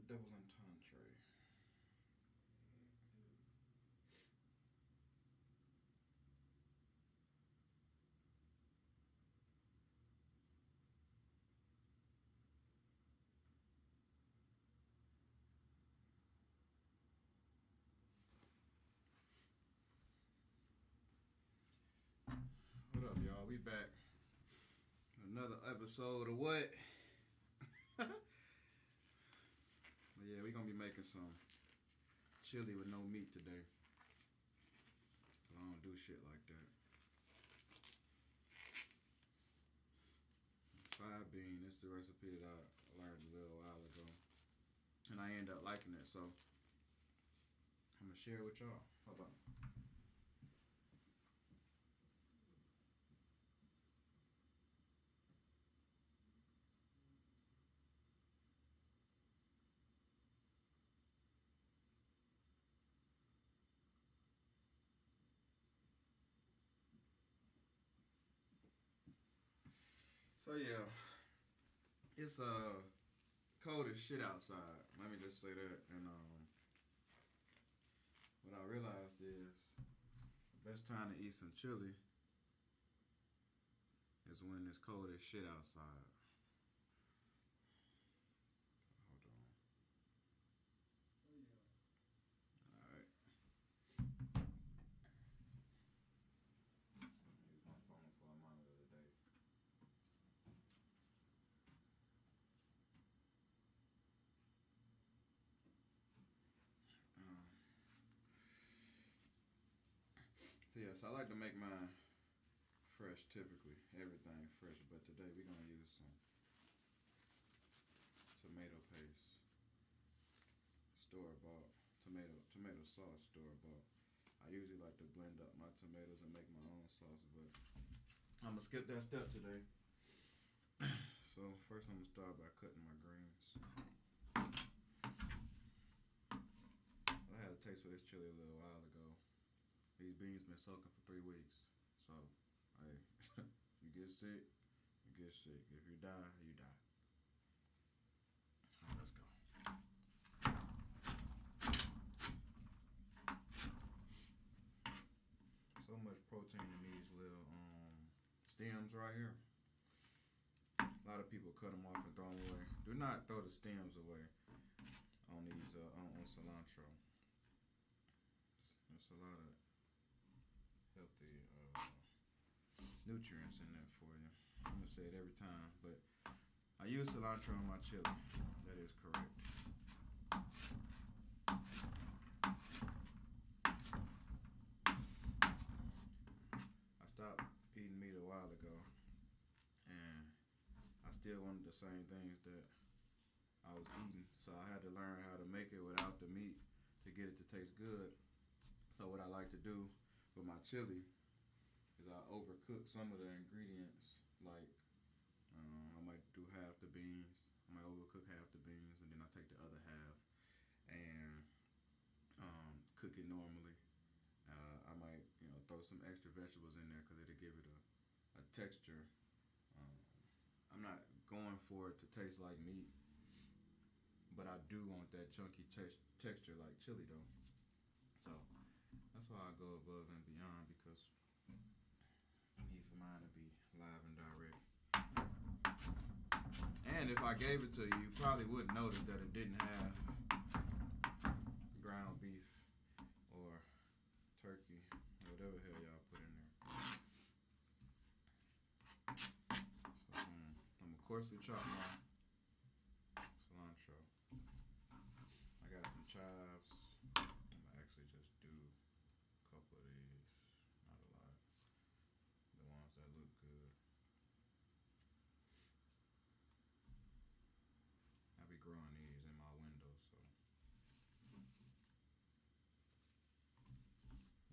double entendre. What up, y'all? We back. Another episode of what? But yeah, we gonna be making some chili with no meat today. I don't do shit like that. Five bean. This is the recipe that I learned a little while ago, and I ended up liking it. So I'm gonna share it with y'all. Hold on. So yeah, it's cold as shit outside. Let me just say that. And what I realized is the best time to eat some chili is when it's cold as shit outside. Hold on. All right. Use my phone for a monitor today. So yes, I like to make mine fresh typically. Everything fresh, but today we're gonna use some tomato paste. Store bought. Tomato sauce store bought. I usually like to blend up my tomatoes and make my own sauce, but I'm gonna skip that step today. So first I'm gonna start by cutting my greens. I had a taste for this chili a little while ago. These beans been soaking for 3 weeks. So, hey, you get sick, you get sick. If you die, you die. All right, let's go. So much protein in these little stems right here. A lot of people cut them off and throw them away. Do not throw the stems away on these on cilantro. There's a lot of healthy nutrients in there for you. I'm gonna say it every time, but I use cilantro on my chili. That is correct. I stopped eating meat a while ago, and I still wanted the same things that I was eating, so I had to learn how to make it without the meat to get it to taste good. So what I like to do with my chili is I overcook some of the ingredients. Like I might do half the beans. I might overcook half the beans, and then I take the other half and cook it normally. I might throw some extra vegetables in there because it'll give it a texture. Um, I'm not going for it to taste like meat, but I do want that chunky texture like chili though. So that's why I go above and beyond, because I need for mine to be live and direct. And if I gave it to you, you probably wouldn't notice that it didn't have ground beef or turkey or whatever the hell y'all put in there. So I'm gonna coarsely chop my cilantro. I got some chives. I'm gonna actually just do a couple of these, not a lot. The ones that look good. I be growing these in my window, so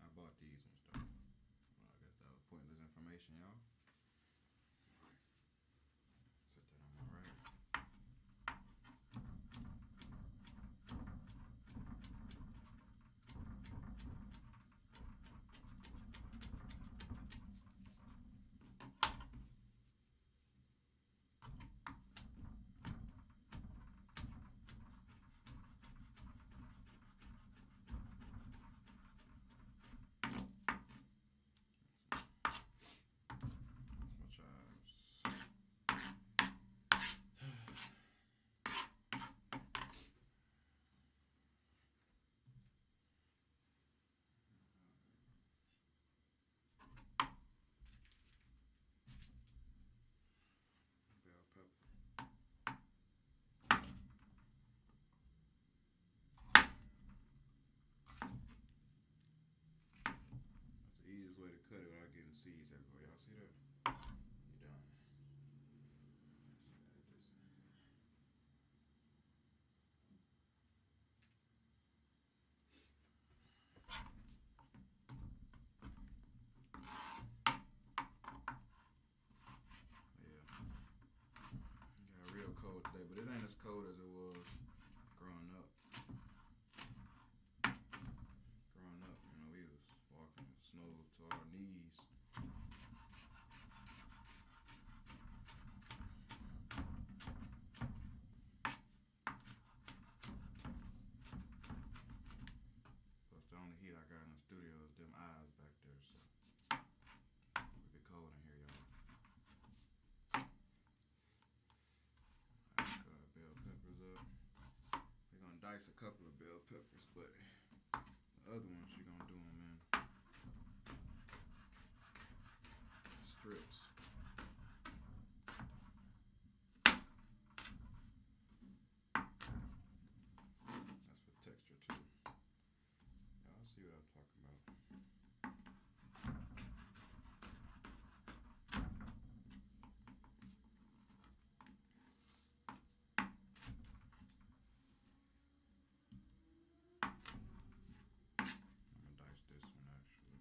I bought these ones though. Well, I guess that was pointless information, y'all. Alright. Set that on my right. cut it without getting seeds everywhere. Y'all see that? You done. Got real cold today, but it ain't as cold as it was growing up. Growing up, you know, we was walking in snow to our knees. Plus, the only heat I got in the studio is them eyes back there, so it be cold in here, y'all. I just cut our bell peppers up. We're gonna dice a couple of bell peppers, but the other ones you're gonna do them in strips. That's for texture too. Y'all see what I'm talking about. I'm gonna dice this one actually.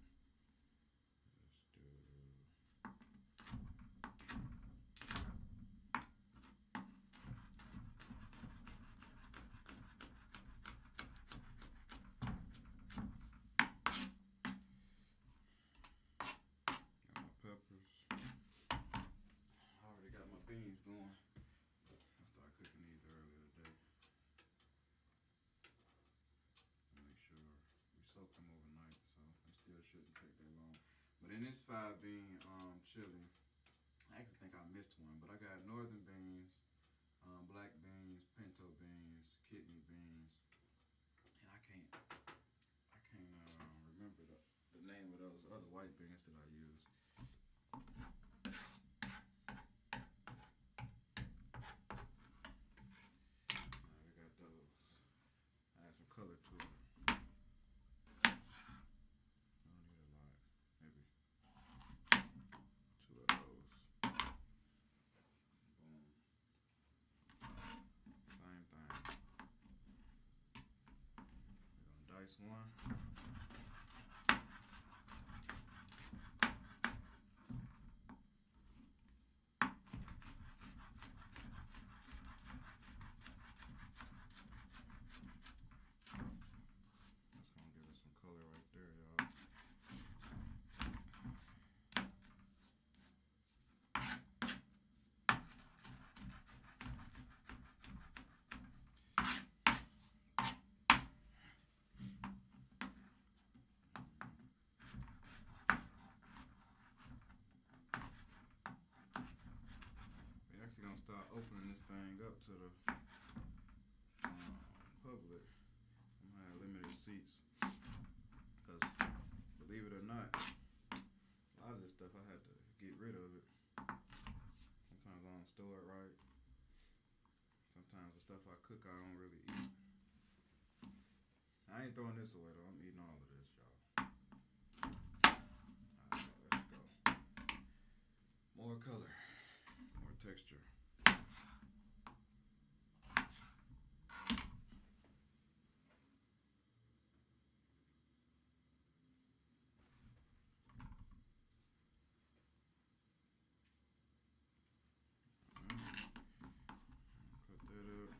Let's do. Got my peppers. I already got my beans going. I started cooking these earlier today. Make sure we soak them overnight, so it still shouldn't take that long. But in this 5-bean chili, I actually think I missed one, but I got northern beans, black beans, pinto beans, kidney beans, and I can't remember the name of those other white beans that I use. We got those. Add some color to it. I don't need a lot. Maybe 2 of those. Boom. Same thing. We're gonna dice one. That's gonna give us some color right there, y'all. We're actually gonna start opening this thing up to the public. I'm gonna have limited seats, cause believe it or not, a lot of this stuff I had to get rid of it. Sometimes I don't store it right. Sometimes the stuff I cook I don't really eat. I ain't throwing this away though. I'm eating all of this, y'all. Alright, let's go. More color, more texture. Cut that up.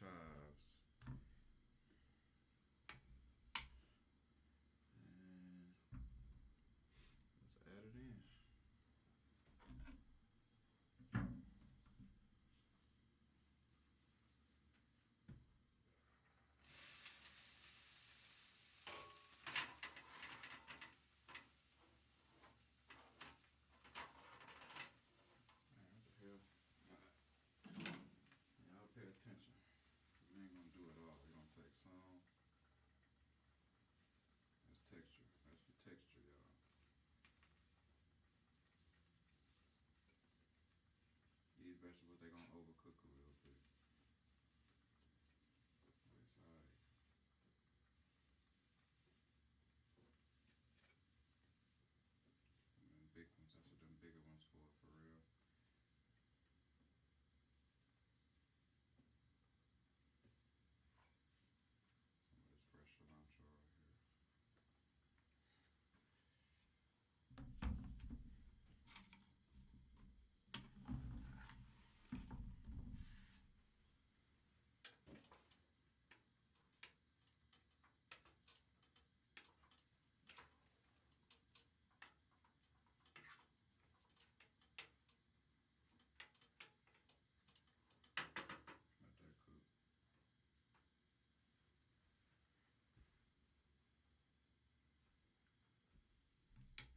chives. And let's add it in. Man, what the hell? Y'all pay attention. We ain't gonna do it all. We're gonna take some. That's texture. That's for texture, y'all. These vegetables, they gonna overcook a little bit. But it's alright. And them big ones, that's what them bigger ones for real. Some of this fresh cilantro right here. Let that cook.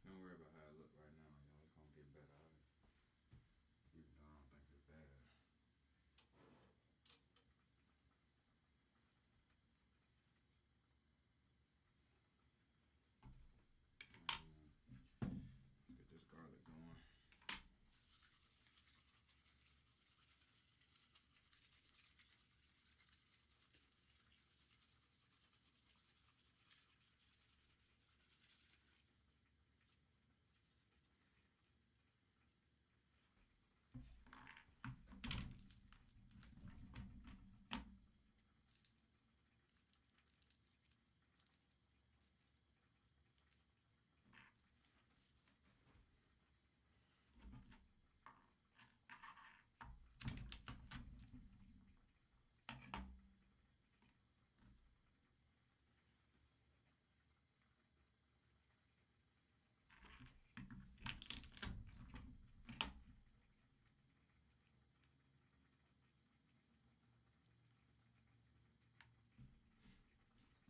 Don't worry about how it look right now, y'all. It's gonna get better out of it. Even though I don't think it's bad. Let's get this garlic going.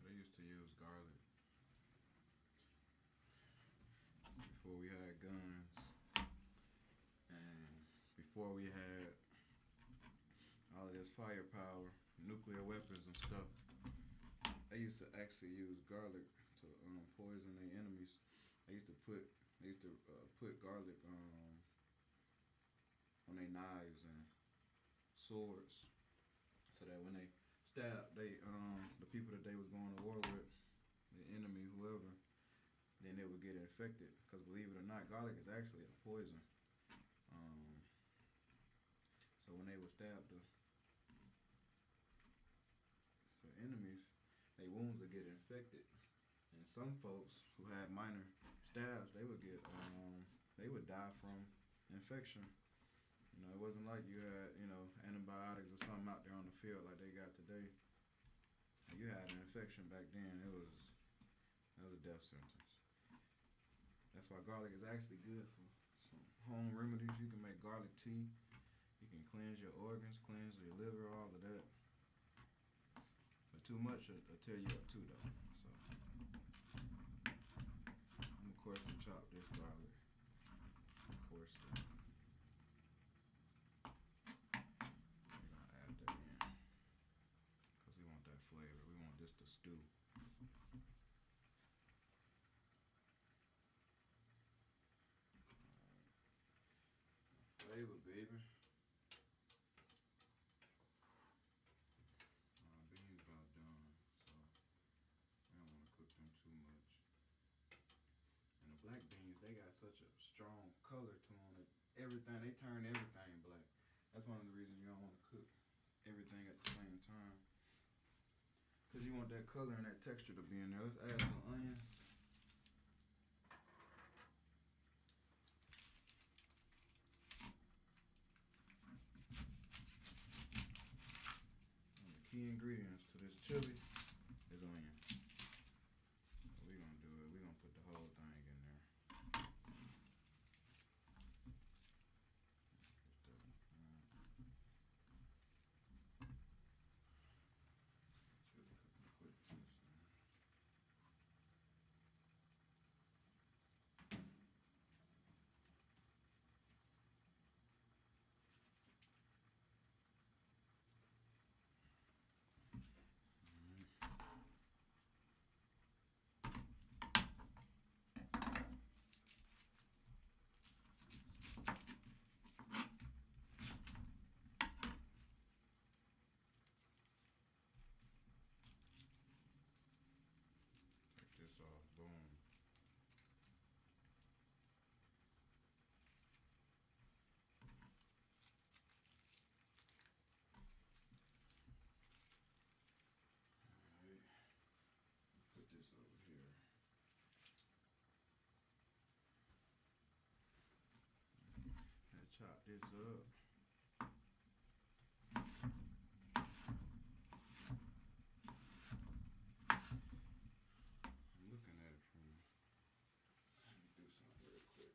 They used to use garlic before we had guns and before we had all of this firepower, nuclear weapons and stuff. They used to actually use garlic to poison their enemies. They used to put garlic on their knives and swords, so that when they stabbed the people that they was going to war with, the enemy, whoever, then they would get infected. Because believe it or not, garlic is actually a poison. So when they would stab the enemies, their wounds would get infected. And some folks who had minor stabs, they would die from infection. You know, it wasn't like you had, antibiotics or something out there on the field like they got today. You had an infection back then, it was a death sentence. That's why garlic is actually good for some home remedies. You can make garlic tea. You can cleanse your organs, cleanse your liver, all of that. But too much will tear you up too, though. So I'm gonna coarse and chop this garlic. Coarse it. We're gonna add that in because we want that flavor. We want this to stew. Flavor, baby. Beans about done, so I don't want to cook them too much. And the black beans, they got such a strong color to them that they turn everything black. That's one of the reasons you don't want to cook everything at the same time, because you want that color and that texture to be in there. Let's add some onions. key ingredients to this chili is onion. We're gonna do it. We're gonna put the whole thing in there. Chili cooking quick. Take this off. Boom. Alright. Put this over here. And chop this up. I'm looking at it from. Let me do something real quick.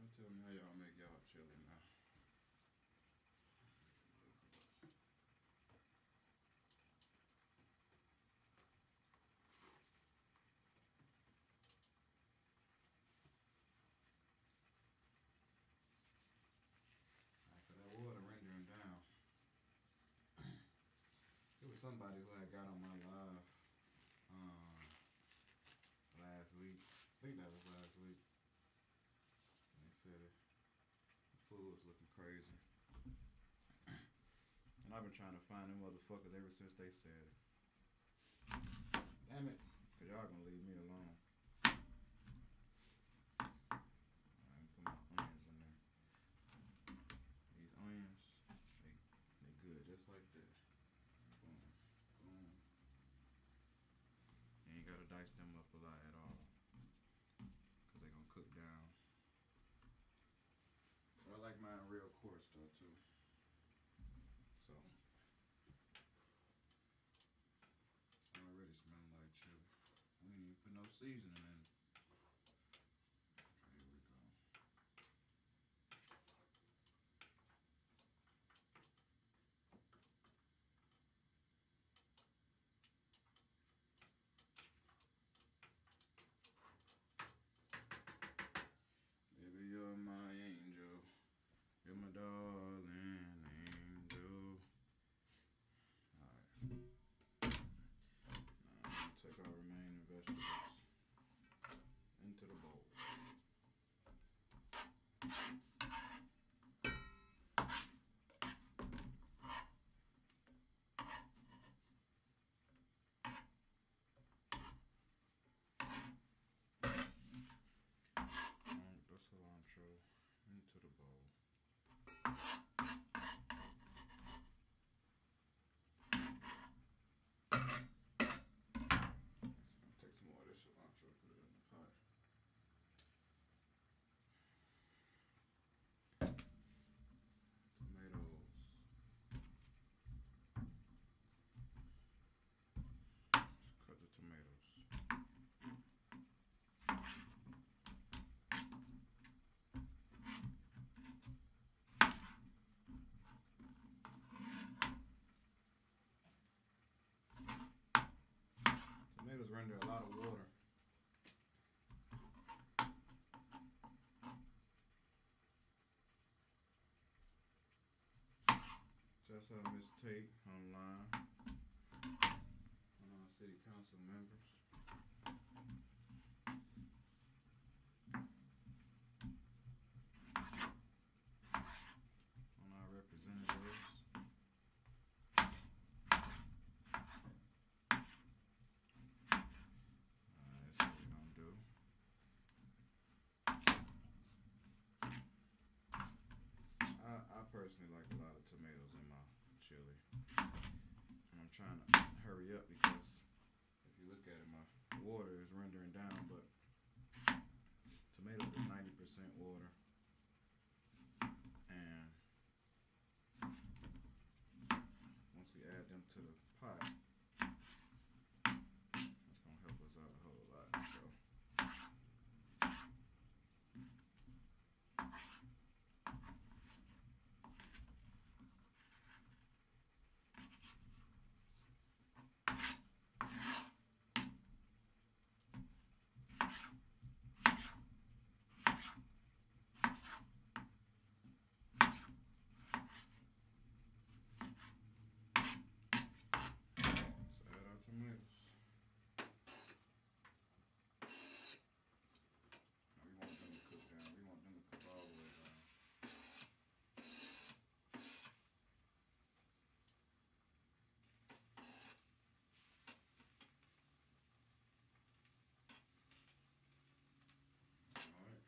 Don't tell me how y'all make y'all chili now. Alright, so that water rendering down. It was somebody who had got on my live last week. I think that was last week. And they said the food was looking crazy. And I've been trying to find them motherfuckers ever since they said it. Damn it, cause y'all gonna leave me alone. I'm put my onions in there. These onions, they good just like that. Boom, boom. You ain't gotta dice them up a lot at all, cause they gonna cook down. But I like mine real coarse though too. So already smell like chili. We ain't even put no seasoning in it. Here we go. Baby, you're my angel. You're my darling angel. Alright. Now I'm gonna take our remaining vegetables into the bowl. The cilantro into the bowl. Take some more of this cilantro, put it in the pot. Tomatoes. Let's cut the tomatoes. Tomatoes render a lot of water. So Shouts out Miss Tate online. One of our city council members. On our representatives. That's what we're gonna do. I personally like a lot of tomatoes in my chili. And I'm trying to hurry up because if you look at it, my water is rendering down, but tomatoes is 90% water. And once we add them to the pot, that's gonna help us out a whole lot. So let's add our tomatoes. Now we want them to cook down. We want them to cook all the way down. Alright.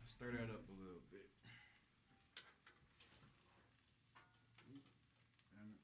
Stir that up a little bit. Oop, damn it.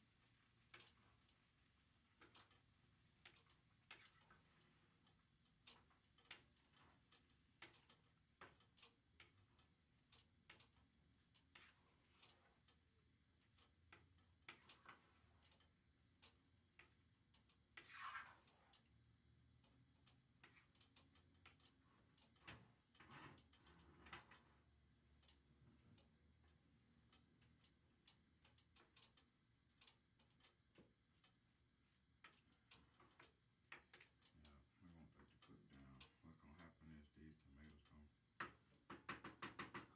Yeah, we want that to cook down. What's gonna happen is these tomatoes gonna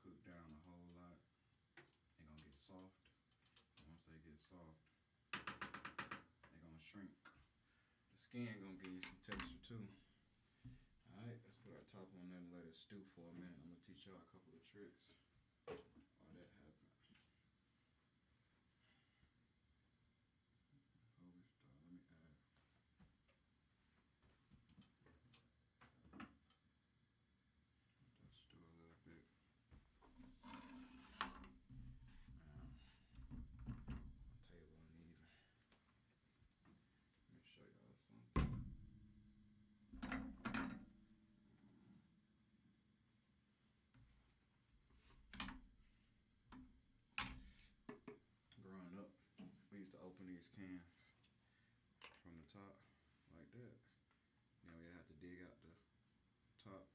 cook down a whole lot. They're gonna get soft. And once they get soft, they're gonna shrink. The skin gonna give you some texture too. Alright, let's put our top on there and let it stew for a minute. I'm gonna teach y'all a couple of tricks while that happens. Before we start, let me add. Let that stew a little bit. Now, my table uneven. Let me show y'all something. Growing up, we used to open these cans from the top like that. Then we had to dig out the top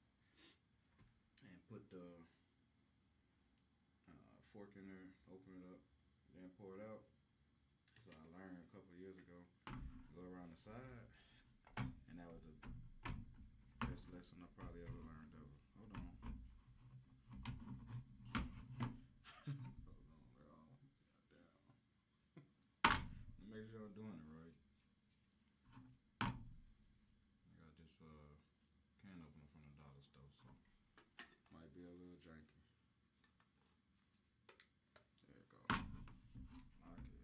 and put the fork in there, open it up, then pour it out. So I learned a couple of years ago, go around the side, and that was the best lesson I probably ever learned ever. Hold on. Hold on, y'all. Down. Make sure I'm doing it right. I got this can opener from the dollar store, so might be a little janky. There you go. Lock it.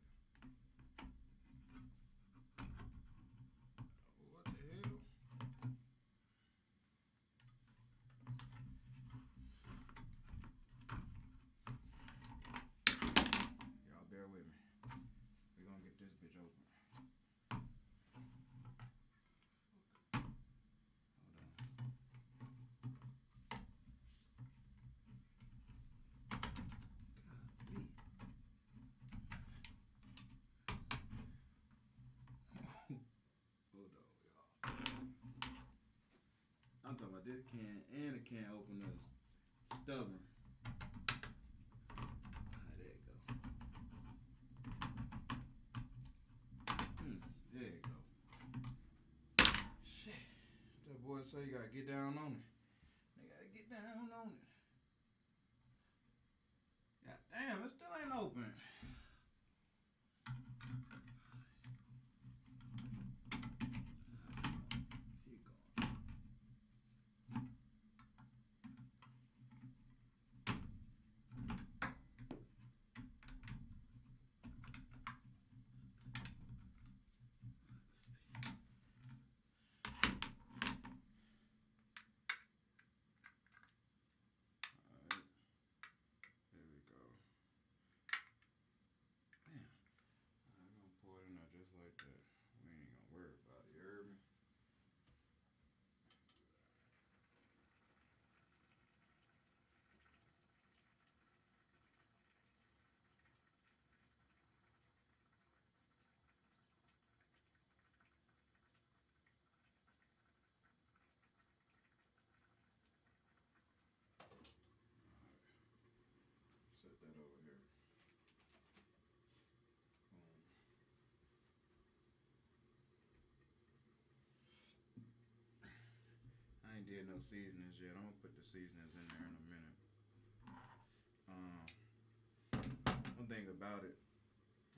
What the hell? Y'all bear with me. We're gonna get this bitch open. I'm talking about this can and the can opener is stubborn. There you go. There you go. Shit. That boy say you gotta get down on it. They gotta get down on it. God damn, it still ain't open. did no seasonings yet. I'm gonna put the seasonings in there in a minute. Um, One thing about it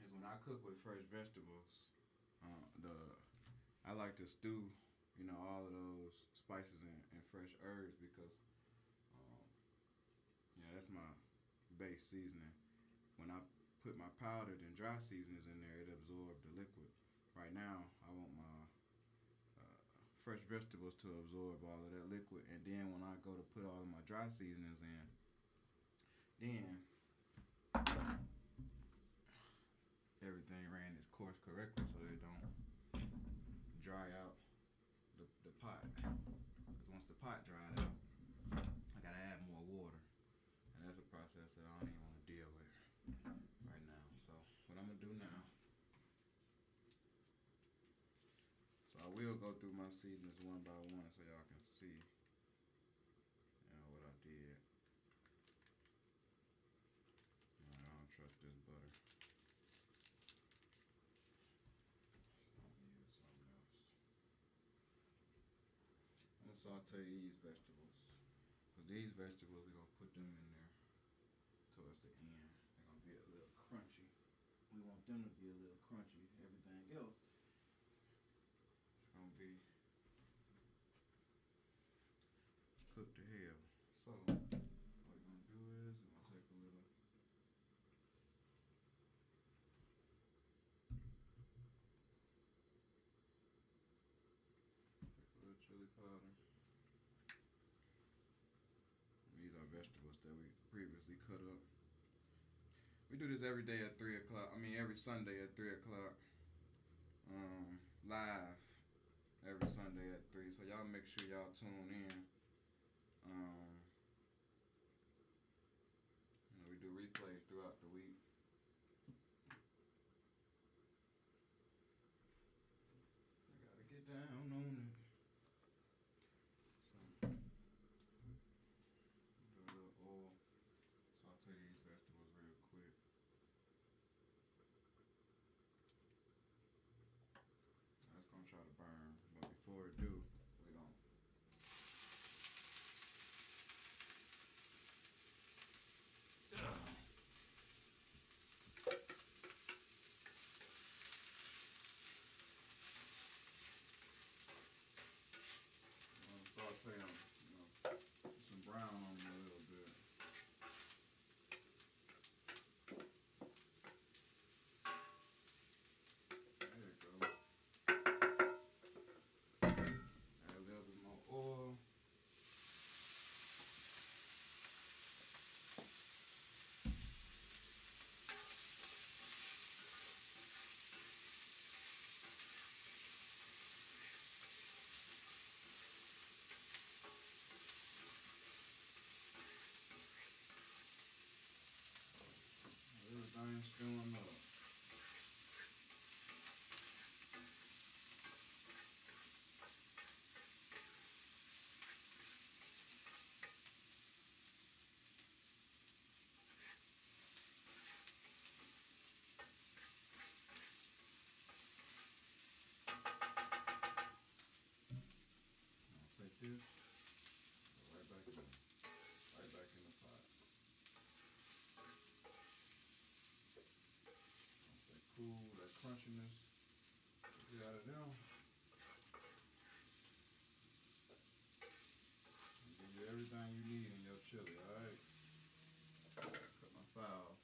is when I cook with fresh vegetables, the I like to stew, all of those spices and fresh herbs because, um, that's my base seasoning. When I put my powdered and dry seasonings in there, it absorbs the liquid. Right now, I want my fresh vegetables to absorb all of that liquid, and then when I go to put all of my dry seasonings in, then everything ran its course correctly so they don't dry out the pot. Because once the pot dried out, I gotta add more water, and that's a process that I don't even want to deal with right now. So what I'm gonna do now, so I will go through my seasonings one by one so y'all can see, what I did. I don't trust this butter. So I'm gonna use something else. I'm gonna saute these vegetables. Because these vegetables, we're gonna put them in there towards the end. They're gonna be a little crunchy. We want them to be a little crunchy. Everything else, it's gonna be cooked to hell. So what we're gonna do is we're gonna take a little chili powder. These are vegetables that we previously cut up. We do this every day at 3 o'clock. Every Sunday at 3 o'clock. Live every Sunday at 3. So y'all make sure y'all tune in. We do replays throughout the week. I gotta get down on it. So, do a little oil. Saute these vegetables real quick. That's gonna try to burn, but before it do, we're gonna saute them, put some brown on them a little bit. There you go. Add a little bit more oil. Everything's stewing up. I'll take this, go right back in the pot. Once they cool, that crunchiness, get out of them. And give you everything you need in your chili, alright? Cut my fowl.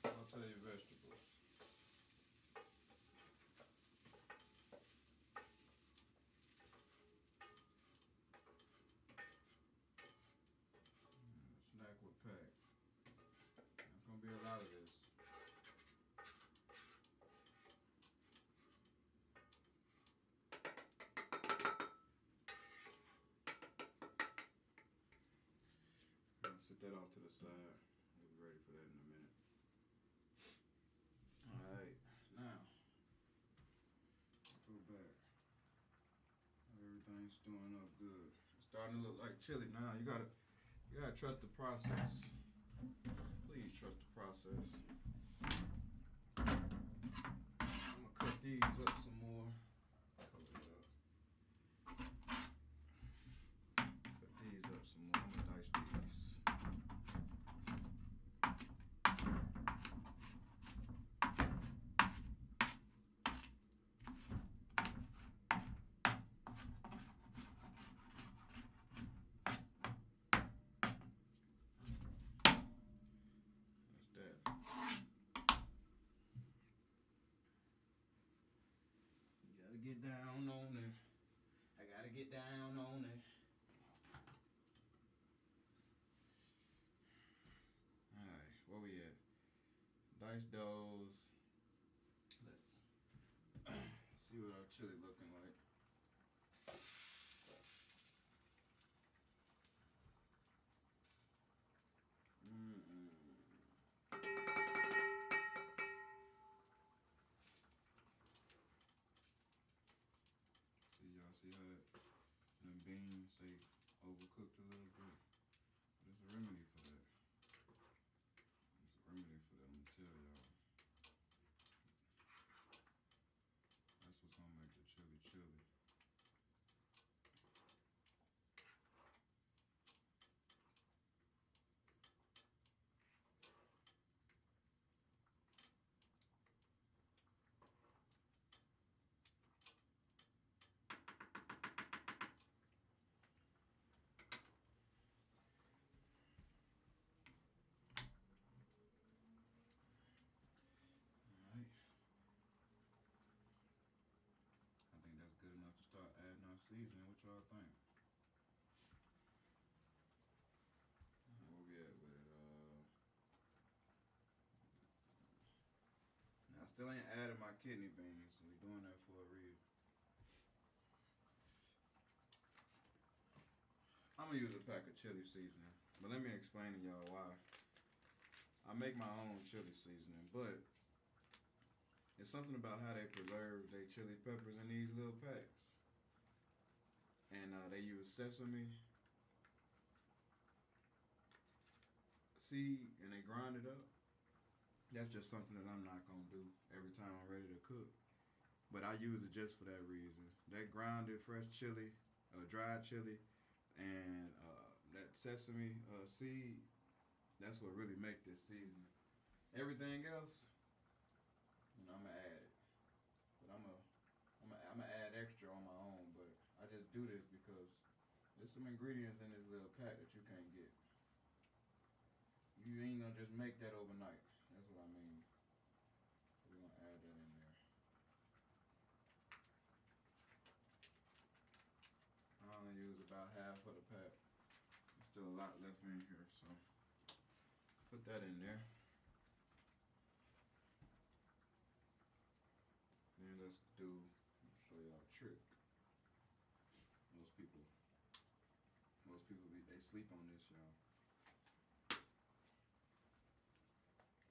Saute your vegetables. Snack with pack. There's gonna be a lot of this. Set that off to the side. We'll be ready for that in a minute. Alright, now go back. Everything's stewing up good. It's starting to look like chili now. You gotta trust the process. Please trust the process. I'm gonna cut these up some more. Cover it up. Cut these up some more. I'm gonna dice these. That's that. You gotta get down on it. I gotta get down on it. Alright, where we at? Dice those. Let's see what our chili looking like. See how them beans, they overcooked a little bit. There's a remedy for that. There's a remedy for that, I'm gonna tell y'all. That's what's gonna make the chili chili. Alright. I think that's good enough to start adding our seasoning. What y'all think? Where we at with it? I still ain't added my kidney beans. We doing that for a reason. I'm gonna use a pack of chili seasoning, but let me explain to y'all why. I make my own chili seasoning, but it's something about how they preserve their chili peppers in these little packs. And they use sesame seed and they grind it up. That's just something that I'm not gonna do every time I'm ready to cook. But I use it just for that reason. That grounded fresh chili, dried chili, and that sesame seed, that's what really make this seasoning. Everything else, you know, I'm gonna add it, but I'm gonna add extra on my own. But I just do this because there's some ingredients in this little pack that you can't get. You ain't gonna just make that overnight. That's what I mean. So we're gonna add that in there. I only use about half of the pack. There's still a lot left in here, so put that in there. Then let's show y'all a trick. Most people they sleep on this, y'all.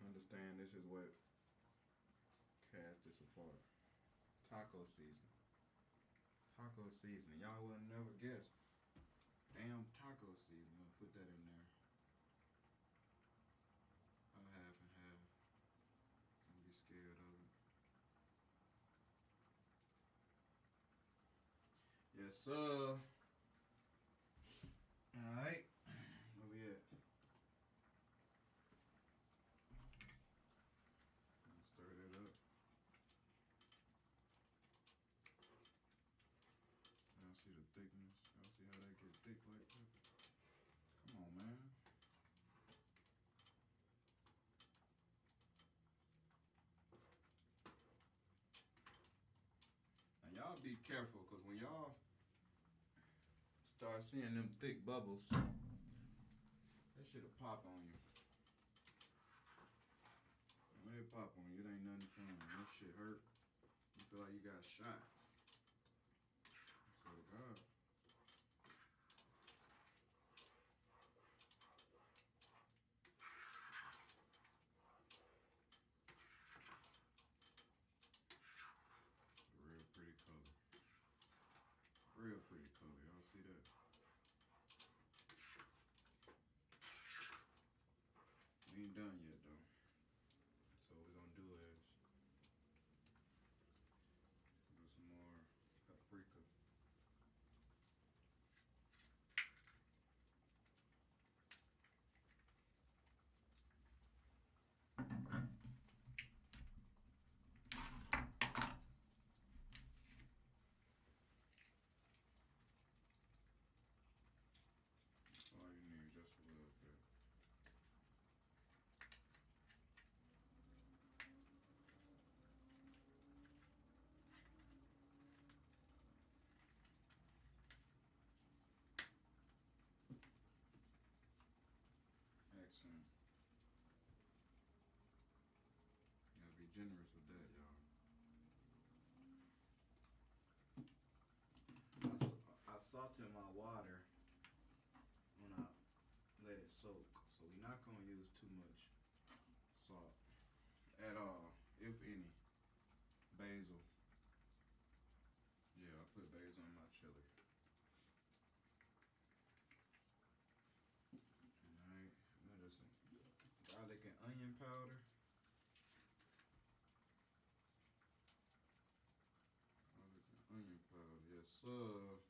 Understand, this is what casts this apart. Taco seasoning. Taco seasoning. Y'all would never guess. Damn taco seasoning. Put that in there. About half and half. Don't be scared of it. Yes, sir. Alright. Where we at? Stir that up. Y'all see the thickness? Y'all see how that get thick like that? Come on, man. Now y'all be careful, cause when y'all start seeing them thick bubbles, that shit'll pop on you. When it pop on you, it ain't nothing fun. That shit hurt. You feel like you got shot. I swear to God. Real pretty color. Real pretty color. Y'all see that? We ain't done yet though. So what we're gonna do is salt in my water when I let it soak. So we're not gonna use too much salt at all, if any. Basil. Yeah, I put basil in my chili. Alright, now there's some garlic and onion powder. Garlic and onion powder, yes sir.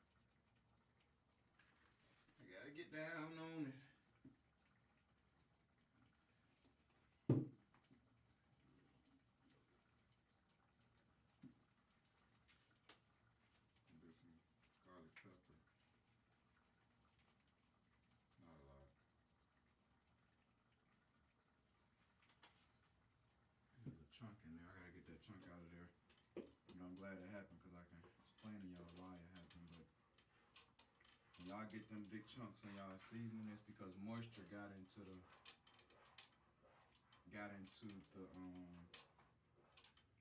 I gotta get down on it. Do some garlic pepper. Not a lot. There's a chunk in there. I gotta get that chunk out of there. You know, I'm glad it happened because I can explain to y'all why it happened. But when y'all get them big chunks in y'all seasoning, it's because moisture got into the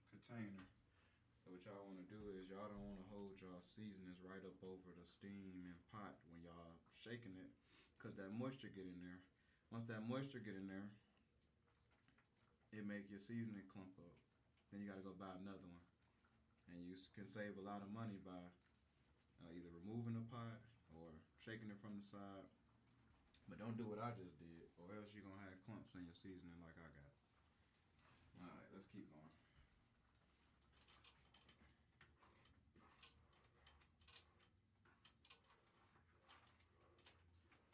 container. So what y'all want to do is y'all don't want to hold y'all seasonings right up over the steam and pot when y'all shaking it, because that moisture get in there. Once that moisture get in there, it make your seasoning clump up. Then you gotta go buy another one, and you can save a lot of money by either removing the pot or shaking it from the side. But don't do what I just did, or else you're gonna have clumps in your seasoning like I got. Alright, let's keep going.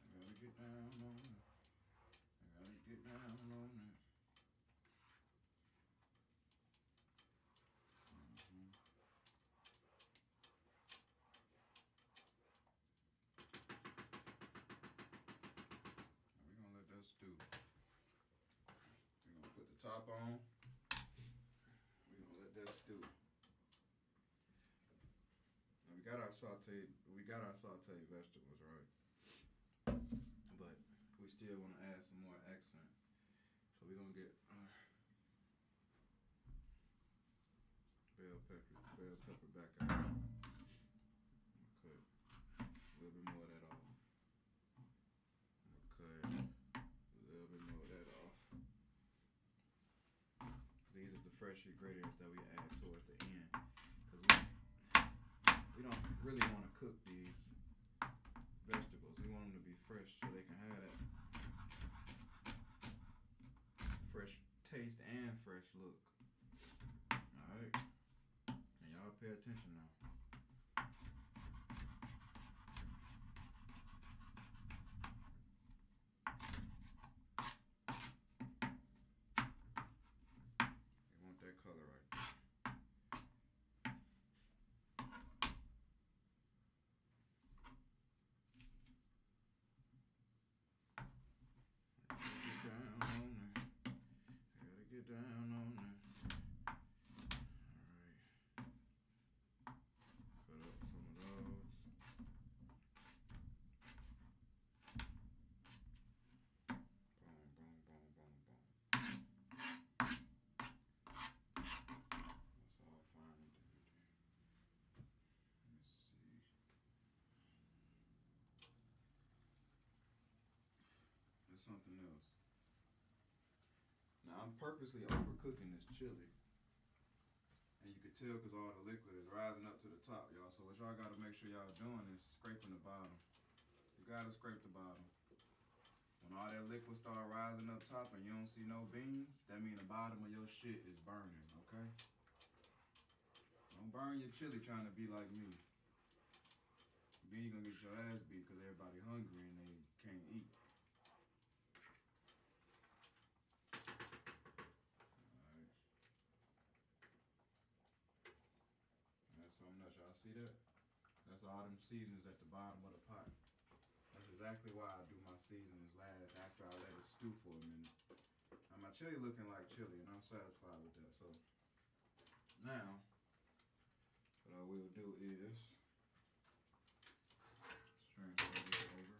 I gotta get down on it. I gotta get down on it. We're gonna let that stew. We're gonna put the top on. We're gonna let that stew. Now we got our sauteed vegetables, right? But we still want to add some more accent. So we're gonna get bell pepper back out. Okay, a little bit more of that off. Okay, a little bit more of that off. These are the fresh ingredients that we add towards the end, because we don't really want to cook these vegetables. We want them to be fresh so they can have that fresh taste and fresh look. Alright, and y'all pay attention now. You want that color right there. Get down on it. Alright. Cut up some of those. Boom, boom, boom, boom, boom. That's all fine and dandy. Let me see. There's something else. Now I'm purposely overcooking this chili. And you can tell because all the liquid is rising up to the top, y'all. So what y'all gotta make sure y'all doing is scraping the bottom. You gotta scrape the bottom. When all that liquid start rising up top and you don't see no beans, that means the bottom of your shit is burning, okay? Don't burn your chili trying to be like me. Then you're gonna get your ass beat because everybody hungry and they can't eat. Alright. That's something else. Y'all see that? That's all them seasonings at the bottom of the pot. That's exactly why I do my seasonings last after I let it stew for a minute. Now my chili looking like chili and I'm satisfied with that. So now what I will do is transfer this over.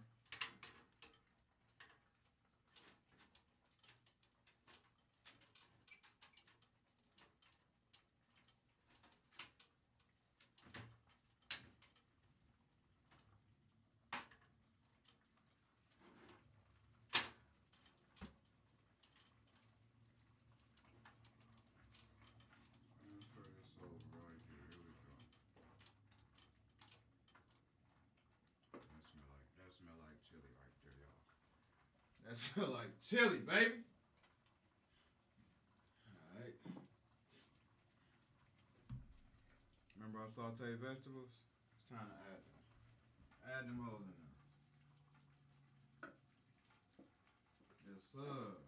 That smell like chili, baby. Alright. Remember I sauteed vegetables? It's time to add them. Add them hoes in there. Yes, sir.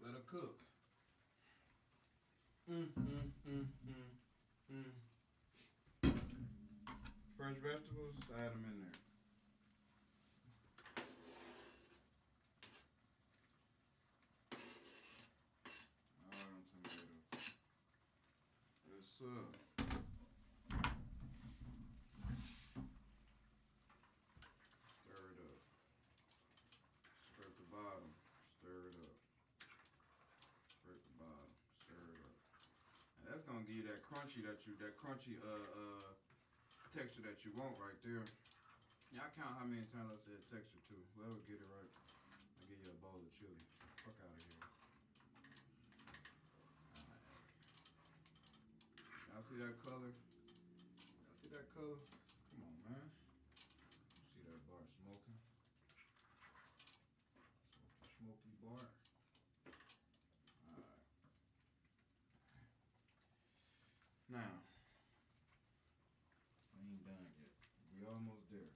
Let her cook. Fresh vegetables, add them in there. All them tomatoes. Yes, sir. Stir it up. Scrape the bottom. Stir it up. Scrape the bottom. Stir it up. And that's gonna give you that crunchy texture that you want right there. Yeah, I count how many times I said texture too. Whoever get it right, I'll give you a bowl of chili. Fuck out of here. Y'all see that color? Y'all see that color? Come on, man. See that bar smoking? Smoky bar. Alright. Now, we ain't done yet. We almost there.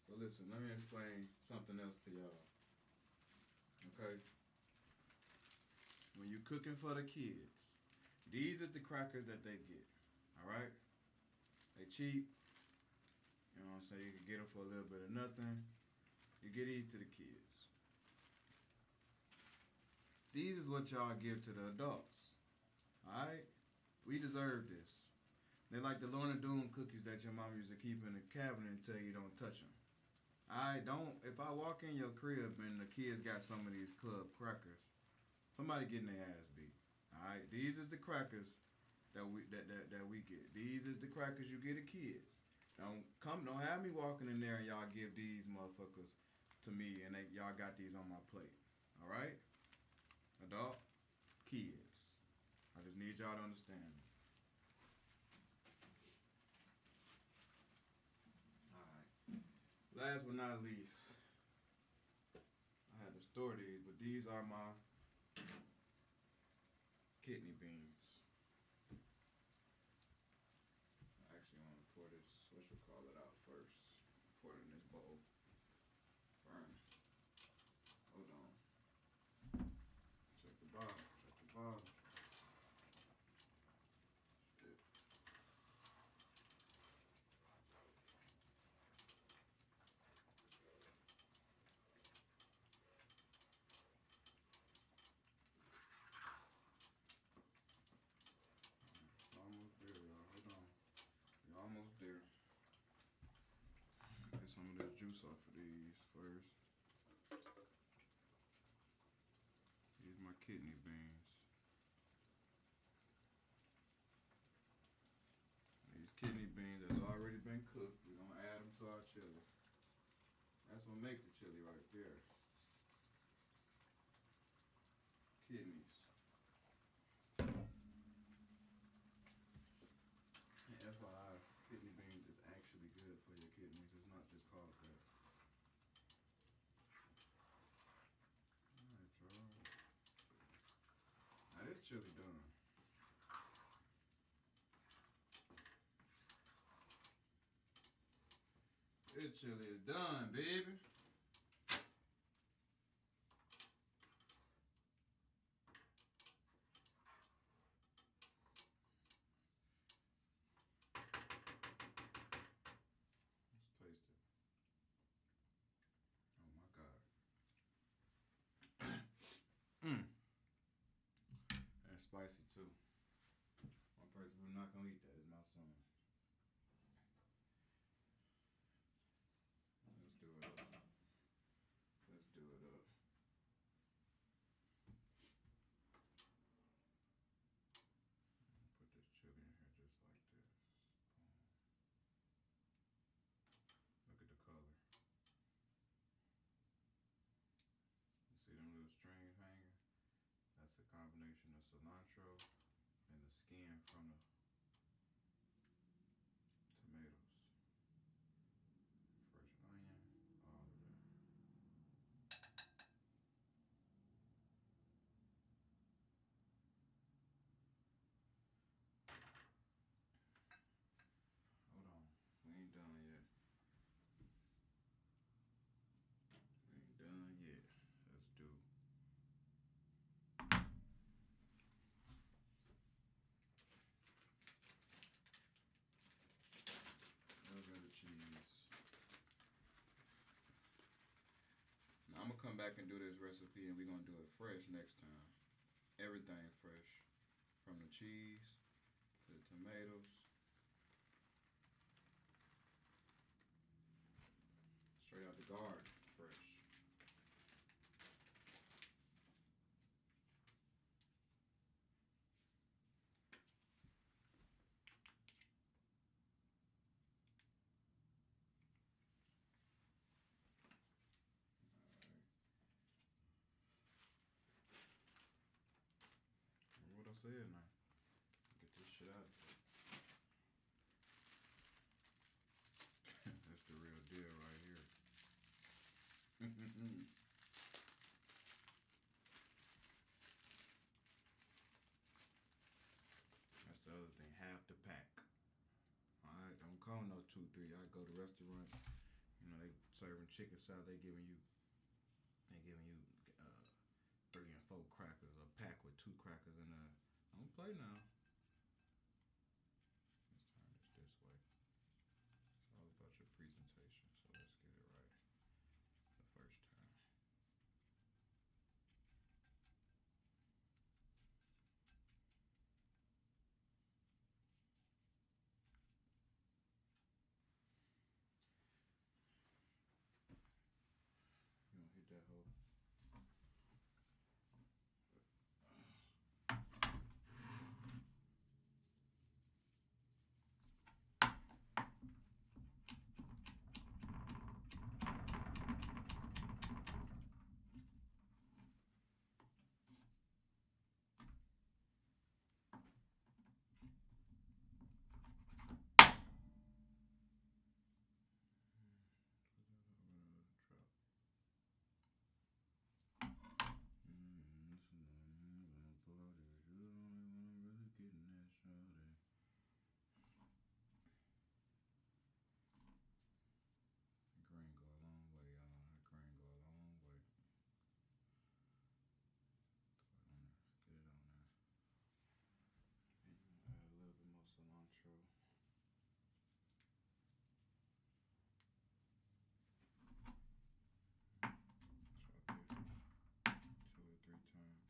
So listen, let me explain something else to y'all. Okay? When you're cooking for the kids, these are the crackers that they get. Alright? They cheap. You know what I'm saying? You can get them for a little bit of nothing. You get these to the kids. These is what y'all give to the adults. Alright? We deserve this. They like the Lorna Doone cookies that your mom used to keep in the cabinet and tell you don't touch them. If I walk in your crib and the kids got some of these club crackers, somebody getting their ass beat. Alright? These is the crackers that we get. These is the crackers you get to kids. Don't have me walking in there and y'all give these motherfuckers to me and y'all got these on my plate. Alright? Adult, kids. I just need y'all to understand. Alright. Last but not least, I had to store these, but these are my kidney beans. I actually want to pour this, out first. Pour it in this bowl. Burn. Hold on. Check the bottom. Shit. Almost there, y'all. Hold on. We're almost there. Get some of this juice off of these first. Here's my kidney beans. These kidney beans that's already been cooked, we're gonna add them to our chili. That's what make the chili right there. Kidneys. And FYI, kidney beans is actually good for your kidneys. It's not just called that. Alright, y'all. Now this chili done. This chili is done, baby. Let's taste it. Oh my God. That's spicy too. One person who's not gonna eat that is my son. Let's do it up. Let's do it up. Put this chili in here just like this. Boom. Look at the color. You see them little strings hanging? That's a combination of cilantro and the skin from the come back and do this recipe, and we're gonna do it fresh next time. Everything fresh, from the cheese to the tomatoes, straight out the garden, fresh. What I said now. Get this shit out of here. That's the real deal right here. That's the other thing. Half the pack. Alright, don't call no 2, 3. I go to restaurants. They serving chicken salad. They giving you 3 and 4 crackers. A pack with 2 crackers in there. Don't play now. Let's turn this way. It's all about your presentation. So let's get it right the first time. You gonna hit that hole? Green go a long way, y'all. That green go a long way. Throw it on there. Get it on there. And you add a little bit more cilantro. Chop it 2 or 3 times.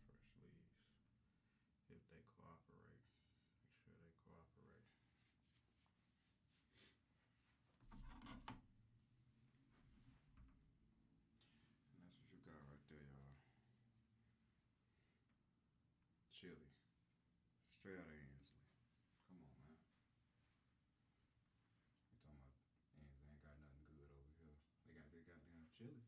Fresh leaves. If they cooperate. Make sure they cooperate. And that's what you got right there, y'all. Chili. Straight out of Ansley. Come on, man. We talking about Ansley ain't got nothing good over here. They got their goddamn chili.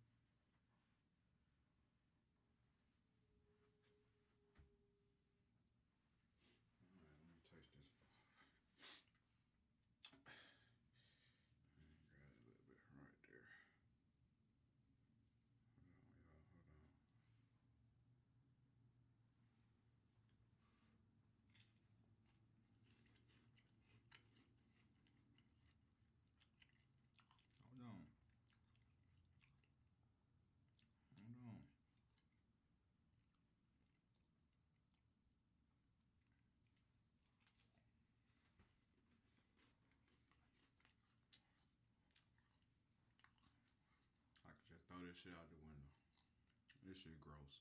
Alright, let me taste this. Grab it a little bit right there. Hold on, y'all. Hold on. Hold on. Hold on. I could just throw this shit out the window. This shit gross.